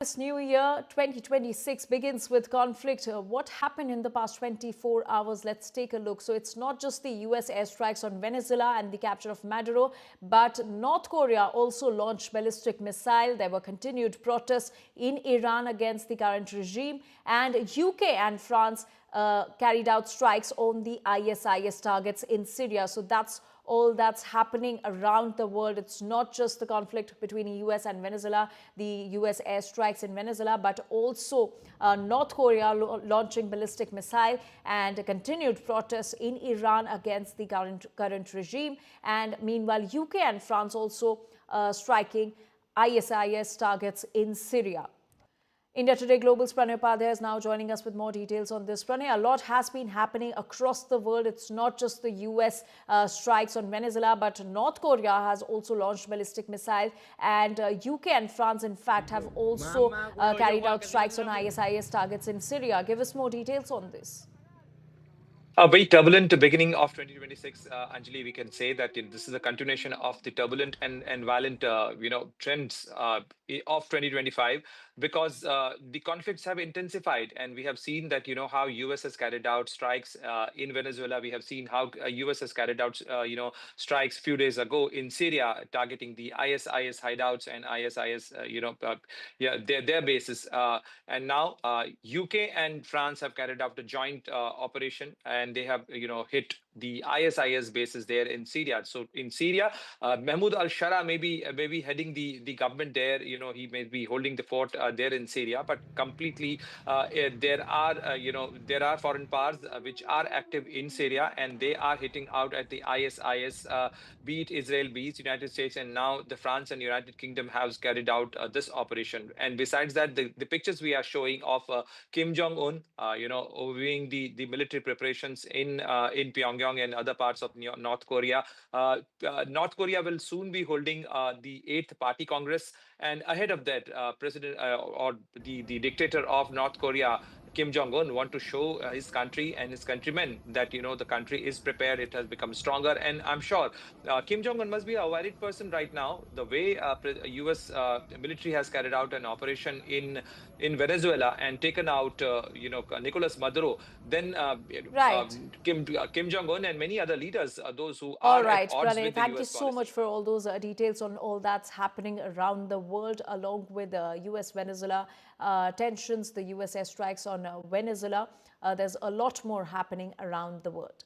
This new year, 2026, begins with conflict. What happened in the past 24 hours? Let's take a look. So it's not just the US airstrikes on Venezuela and the capture of Maduro, but North Korea also launched ballistic missile. There were continued protests in Iran against the current regime, and UK and France carried out strikes on the ISIS targets in Syria. So that's all that's happening around the world. It's not just the conflict between the US and Venezuela, the US airstrikes in Venezuela, but also North Korea launching ballistic missile and continued protests in Iran against the current regime. And meanwhile, UK and France also striking ISIS targets in Syria. India Today Global's Pranay Upadhyay is now joining us with more details on this. Pranay, a lot has been happening across the world. It's not just the US strikes on Venezuela, but North Korea has also launched ballistic missile, and UK and France, in fact, have also carried out strikes on ISIS targets in Syria. Give us more details on this. A very turbulent beginning of 2026, Anjali. We can say that this is a continuation of the turbulent and violent, trends of 2025, because the conflicts have intensified, and we have seen that how US has carried out strikes in Venezuela. We have seen how US has carried out strikes few days ago in Syria, targeting the ISIS hideouts and ISIS, their bases. And now UK and France have carried out a joint operation, and they have hit the ISIS bases there in Syria. So in Syria, Mahmoud al-Shara may be heading the government there. He may be holding the fort there in Syria, but completely there are foreign powers which are active in Syria, and they are hitting out at the ISIS, be it Israel, be it United States, and now the France and United Kingdom has carried out this operation. And besides that, the pictures we are showing of Kim Jong-un, overviewing the military preparations in Pyongyang and other parts of North Korea. North Korea will soon be holding the Eighth Party Congress, and ahead of that, President or the dictator of North Korea, Kim Jong-un, want to show his country and his countrymen that the country is prepared. It has become stronger, and I'm sure Kim Jong-un must be a worried person right now. The way U.S. Military has carried out an operation in Venezuela and taken out Nicolas Maduro, then Right. Kim Jong-un and many other leaders, those who All are at right, odds Pranay, with the thank you U.S. so much policy. for all those details on all that's happening around the world, along with US-Venezuela tensions, the US airstrikes on Venezuela. There's a lot more happening around the world.